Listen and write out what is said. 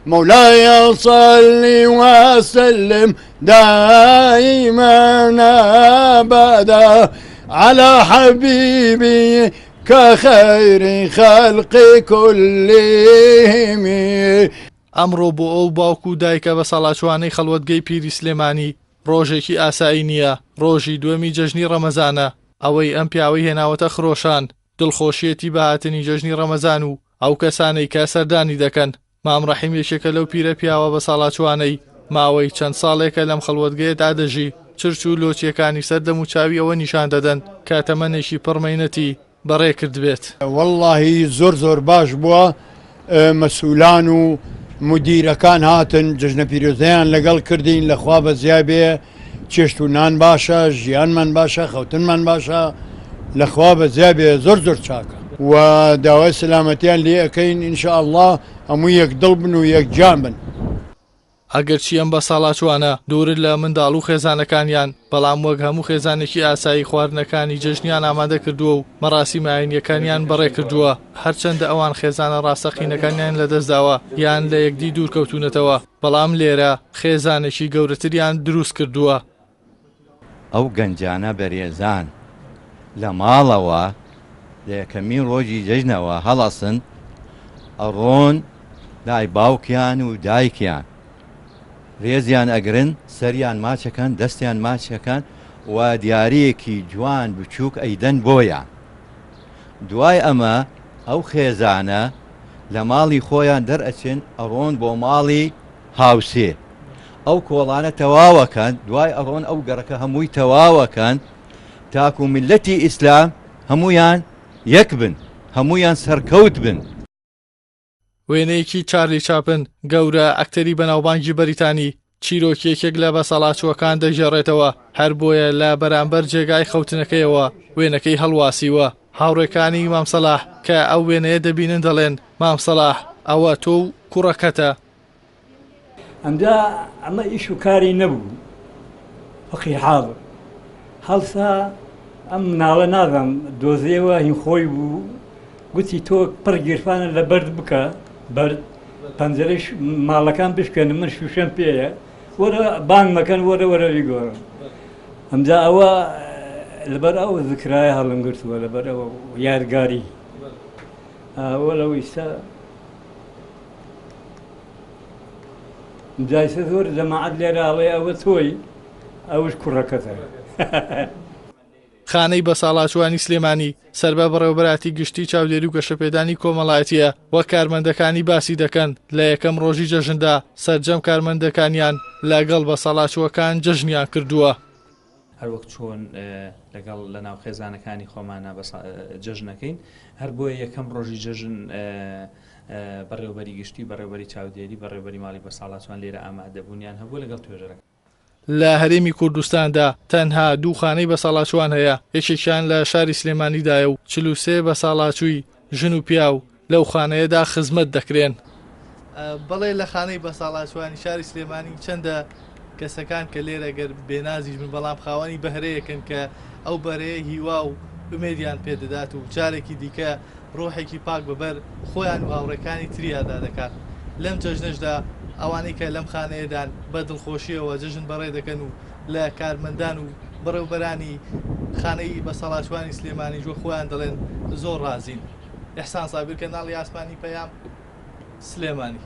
مولاي صل وسلم دائما أبدا على حبيبي كخير خلق كلهم. ئەمڕۆ بۆ ئەو باوکو و دایکە بە سەڵاتچوانەی خەڵوەتگەی پیری سلێمانی ڕۆژێکی ئاسایی نییە، ڕۆژی دووەمی جەژنی ڕەمەزانە. ئەوەی ئەم پیاوەی هێناوەتە خرۆشان دڵخۆشیەتی بەهاتنی جەژنی ڕەمەزان و ئەو کەسانەی کە سەردانی دەکەن. مام ڕەحیم یەکێکە لەو پیرە پیاوە بە ساڵاتچوانەی ماوەی چەند ساڵێکە لەم خەڵوەتگەیەدا دەژی. چرچ و لۆچیەکانی سەردەم و چاوی ئەوە نیشان دەدەن کە تەمەنێکی پڕمەینەتی بەڕێ کرد بێت. واللهی زۆر باش بووە، مەسئولان و مدیرەکان هاتن جژنە پیرۆزەیان لەگەڵ کردین، لەخوا بەزیای بێ چێشت و نان باشە، ژیانمان باشە، خەوتنمان باشە، لەخوا بەزیای بێ زۆر چاکە و داوای سلامەتیان لێ ئەەکەین ئینشاء الله هەموو یەک دڵ بن و یەکجان بن. ئەگەرچی ئەم بە ساڵاتچوانە دوورت لە منداڵ و خێزانەکانیان، بەڵام وەک هەموو خێزانێکی ئاسایی خواردنەکانی جەژنیان ئامادە کردووە و مەراسیمە ئاینیەکانیان بەڕێ کردووە، هەرچەندە ئەوان خێزانە ڕاستەقینەکانیان لەدەستداوە یان لە یەکدی دوورکەوتونەتەوە، بەڵام لێرە خێزانێکی گەورەتریان دروست کردووە. ئەو گەنجانە بەرێزان لە ماڵەوە لە یەکەمین ڕۆژی جەژنەوە هەڵەسن ئەڕۆن لای باوکیان و دایکیان، ڕێزیان ئەگرن، سەریان ماچەکەن، دەستیان ماچەکەن و دیارەیەکی جوان بچووک ئەیدەن بۆیان. دوای ئەمە ئەو خێزانە لە ماڵی خۆیان دەرئەچن ئەڕۆن بۆ ماڵی هاوسێ، ئەو کۆڵانە تەواوەکەن، دوای ئەڕۆن ئەو گەڕەکە هەمووی تەواوەکەن تاکو میلەتی ئیسلام هەمویان یەک بن، هەمویان سەرکەوت بن. وێنەیەکی چارلی چاپن گەورە ئەکتەری بەناوبانگی بەریتانی چیرۆکیەکێک لە بەسەڵاتچوەکان دەژێڕێتەوە، هەر بۆیە لە بەرامبەر جێگای خەوتنەکەیەوە وێنەکەی هەڵواسیوە. هاوڕێکانی مام سەلاح کە ئەو وێنەیە دەبینن دەڵێن مام سەلاح ئەوە تۆ و کوڕەکەتە. ئەمجا ئەمە ئیش و کاری نەبوو، فەقی حاڵ هەڵسا ئەم مناڵە نازانم دۆزیەوە هین خۆی بوو، گوتی تۆ پڕ گیرفانە لە بەرد بکە، بەرد پەنجەرەی ماڵەکان بشکێن، من شوشەم پێیە، وەرە بانگ مەکەن، وەرە بیگۆڕم. ئەمجا ئەوە لەبەر ئەو ذکرایە هەڵم گرتووە، لەبەر ئەوە یادگاری ئەوە لەو ئیستا جایسە زۆر جەماعەت لێرە ئەڵێ ئەوە تۆی، ئەوش کوڕەکەتە. خانەی بە ساڵاتچوانی سلێمانی سەربە بەڕێوەبەراتی گشتی چاودێری و گەشەپێدانی کۆمەڵایەتیە، وەک کارمەندەکانی باسی دەکەن لە یەکەم ڕۆژی جەژندا سەرجەم کارمەندەکانیان لەگەڵ بە ساڵاتچوەکان جەژنیان کردووە. هەروەک چۆن لەگەڵ لە ناو خێزانەکانی خۆمانە جەژنەکەین، هەر بۆیە یەکەم ڕۆژی جەژن بەڕێوەبەری گشتی، بەڕێوەبەری چاودێری، بەڕێوەبەری ماڵی بە ساڵاتچوان لێرە ئامادەبوونیان هەبوو لەگەڵ توێژەرەکە. لە هەرێمی کوردستاندا تەنها دوو خانەی بە ساڵاتچوان هەیە، یەکێکیان لە شاری سلێمانیدایە و 43 بە ساڵاتچووی ژن و پیا و لەو خانەیەدا خزمەت دەکرێن. بەڵێ لە خانەی بە ساڵاتچوانی شاری سلێمانی چەندە کەسەکان کە لێرە گەر بێنازیش من بەڵام خاوەنی بەهرەیەکن کە ئەو بەرەیە هیوا و ئومێدیان پێدەدات و جارێکی دیکە ڕۆحێکی پاک بەبەر خۆیان و هاوڕێکانی تریادا دەکات. لەم جەژنەشدا ئەوانەی کە لەم خانەیەدان بە دڵخۆشیەوە جەژن بەڕێ دەکەن و لە کارمەندان و بەڕێوبەرانی خانەی بە سەڵاتچوانی سلێمانی جوە خۆیان دەڵێن زۆر ڕازین. ئەحسان سابیر کەناڵی ئاسمانی پەیام سلێمانی.